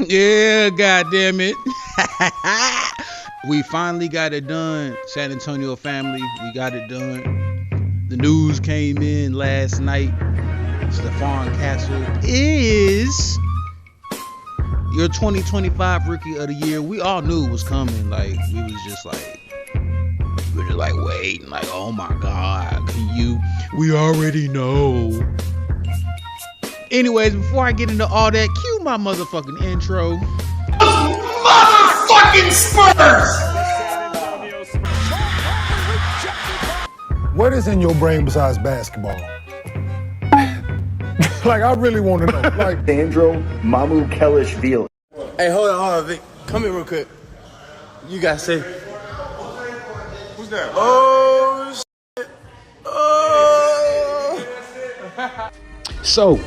Yeah, goddamn it. We finally got it done, San Antonio family. We got it done. The news came in last night. Stephon Castle is your 2025 Rookie of the Year. We all knew it was coming. Like, we were just like waiting, like, oh my God, we already know. Anyways, before I get into all that, cue my motherfucking intro. Motherfucking Spurs! What is in your brain besides basketball? Like, I really want to know. Like, Sandro Mamu Kelishvili. Hey, hold on, Vic. Come here real quick. You gotta say. Who's that? Oh, shit. Oh. So,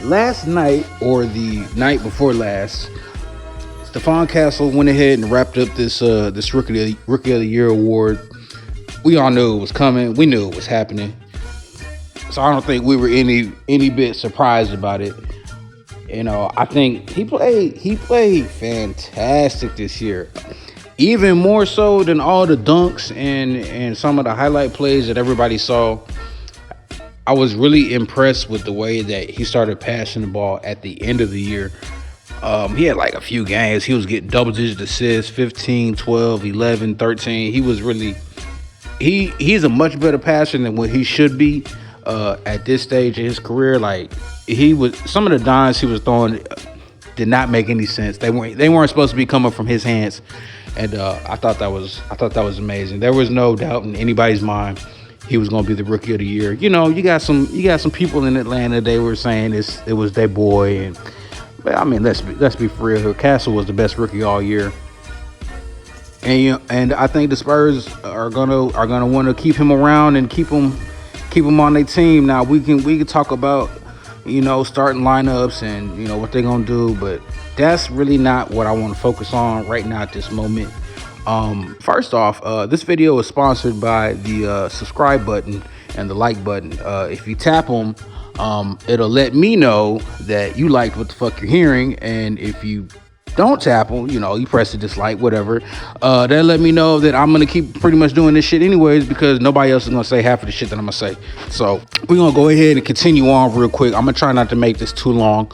last night, or the night before last, Stephon Castle went ahead and wrapped up this Rookie of the Year award. We all knew it was coming. We knew it was happening. So I don't think we were any bit surprised about it. You know, I think he played fantastic this year. Even more so than all the dunks and some of the highlight plays that everybody saw. I was really impressed with the way that he started passing the ball at the end of the year. He had like a few games. He was getting double-digit assists, 15, 12, 11, 13. He was really he's a much better passer than what he should be at this stage of his career. Like, some of the dimes he was throwing did not make any sense. They weren't supposed to be coming from his hands. And I thought that was amazing. There was no doubt in anybody's mind he was going to be the Rookie of the Year. You know, you got some people in Atlanta. They were saying it was their boy, but I mean, let's be for real. Castle was the best rookie all year, and I think the Spurs are gonna want to keep him around and keep him on their team. Now we can talk about, you know, starting lineups and, you know, what they're gonna do, but that's really not what I want to focus on right now at this moment. First off, this video is sponsored by the subscribe button and the like button. If you tap them, it'll let me know that you liked what the fuck you're hearing, and if you don't tap them, you know, you press the dislike, whatever, that'll let me know that I'm gonna keep pretty much doing this shit anyways, because nobody else is gonna say half of the shit that I'm gonna say. So we're gonna go ahead and continue on real quick. I'm gonna try not to make this too long.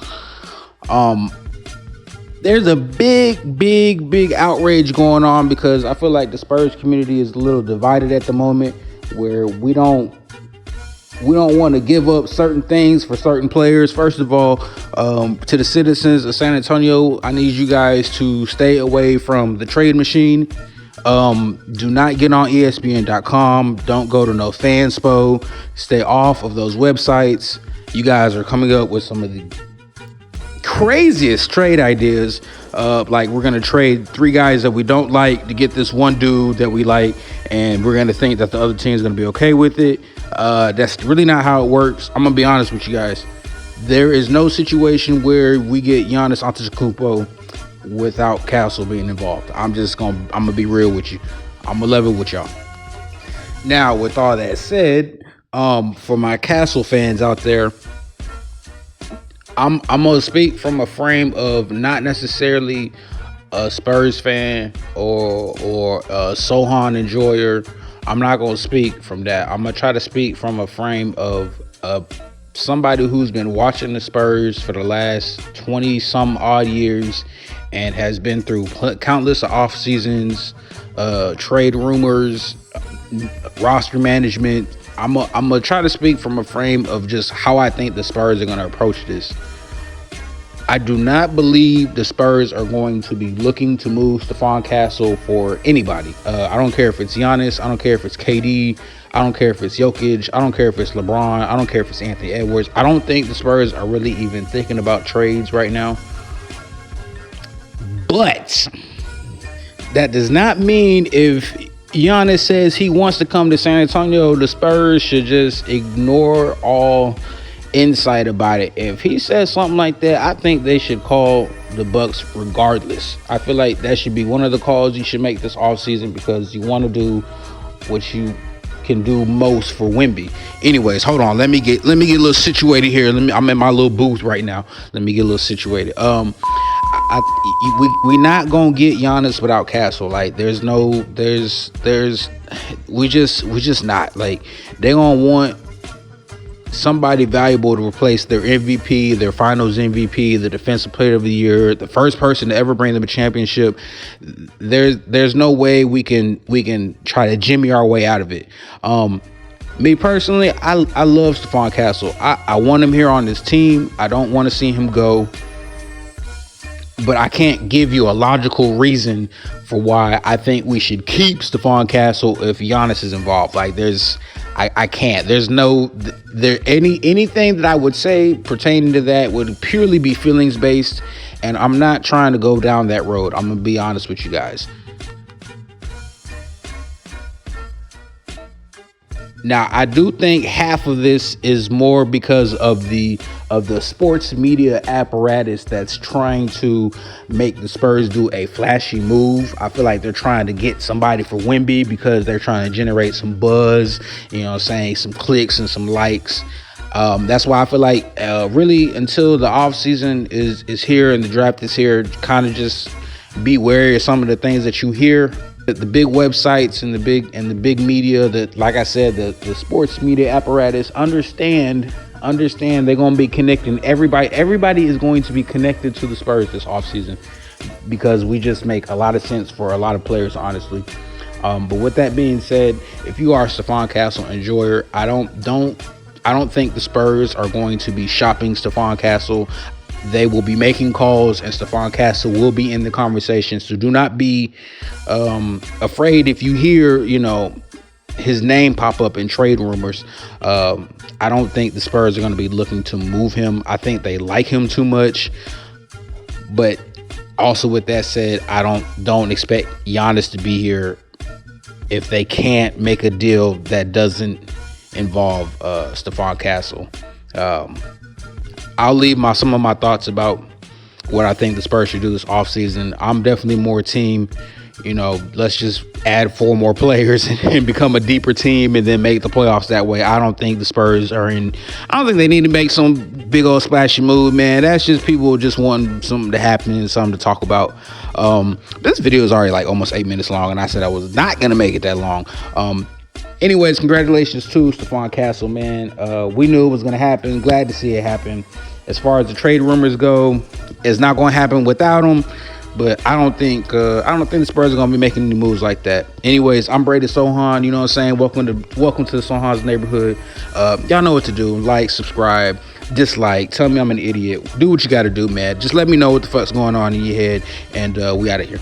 There's a big outrage going on because I feel like the Spurs community is a little divided at the moment, where we don't want to give up certain things for certain players. First of all, to the citizens of San Antonio, I need you guys to stay away from the trade machine. Do not get on ESPN.com. Don't go to no fanspo. Stay off of those websites. You guys are coming up with some of the craziest trade ideas. Like, we're gonna trade 3 guys that we don't like to get this one dude that we like, and we're gonna think that the other team is gonna be okay with it. That's really not how it works. I'm gonna be honest with you guys. There is no situation where we get Giannis Antetokounmpo without Castle being involved. I'm gonna be real with you. I'm gonna level with y'all. Now, with all that said, for my Castle fans out there, I'm gonna speak from a frame of not necessarily a Spurs fan or a Sohan enjoyer. I'm not gonna speak from that. I'm gonna try to speak from a frame of somebody who's been watching the Spurs for the last 20 some odd years and has been through countless off seasons, trade rumors, roster management. I'm gonna try to speak from a frame of just how I think the Spurs are gonna approach this. I do not believe the Spurs are going to be looking to move Stephon Castle for anybody. I don't care if it's Giannis. I don't care if it's KD. I don't care if it's Jokic. I don't care if it's LeBron. I don't care if it's Anthony Edwards. I don't think the Spurs are really even thinking about trades right now. But that does not mean if Giannis says he wants to come to San Antonio, the Spurs should just ignore all insight about it. If he says something like that, I think they should call the Bucks regardless. I feel like that should be one of the calls you should make this offseason, because you want to do what you can do most for Wemby. Anyways, hold on. Let me get a little situated here. I'm in my little booth right now. Let me get a little situated. we not gonna get Giannis without Castle. Like, we just not. Like, they gonna want somebody valuable to replace their MVP, their Finals MVP, the Defensive Player of the Year, the first person to ever bring them a championship. There's no way we can try to jimmy our way out of it. Me personally, I love Stephon Castle. I want him here on this team. I don't want to see him go. But I can't give you a logical reason for why I think we should keep Stephon Castle if Giannis is involved. Like, I can't. There's anything that I would say pertaining to that would purely be feelings based, and I'm not trying to go down that road. I'm gonna be honest with you guys. Now, I do think half of this is more because of the sports media apparatus that's trying to make the Spurs do a flashy move. I feel like they're trying to get somebody for Wemby because they're trying to generate some buzz, saying some clicks and some likes. That's why I feel like really until the offseason is here and the draft is here, kind of just be wary of some of the things that you hear. The big websites and the big media, that, like I said, the sports media apparatus understand they're going to be connecting everybody is going to be connected to the Spurs this offseason, because we just make a lot of sense for a lot of players, honestly. But with that being said, if you are a Stephon Castle enjoyer, I don't think the Spurs are going to be shopping Stephon Castle. They will be making calls, and Stephon Castle will be in the conversation. So do not be afraid if you hear, his name pop up in trade rumors. I don't think the Spurs are going to be looking to move him. I think they like him too much. But also, with that said, I don't expect Giannis to be here if they can't make a deal that doesn't involve Stephon Castle. I'll leave some of my thoughts about what I think the Spurs should do this offseason. I'm definitely more team, let's just add 4 more players and become a deeper team and then make the playoffs that way. I don't think the Spurs I don't think they need to make some big old splashy move, man. That's just people just wanting something to happen and something to talk about. This video is already like almost 8 minutes long, and I said I was not going to make it that long. Anyways, congratulations to Stephon Castle, man. We knew it was going to happen. Glad to see it happen. As far as the trade rumors go, it's not going to happen without him. But I don't think the Spurs are going to be making any moves like that. Anyways, I'm Brady Sohan. You know what I'm saying? Welcome to the Sohan's neighborhood. Y'all know what to do. Like, subscribe, dislike. Tell me I'm an idiot. Do what you got to do, man. Just let me know what the fuck's going on in your head, and we out of here.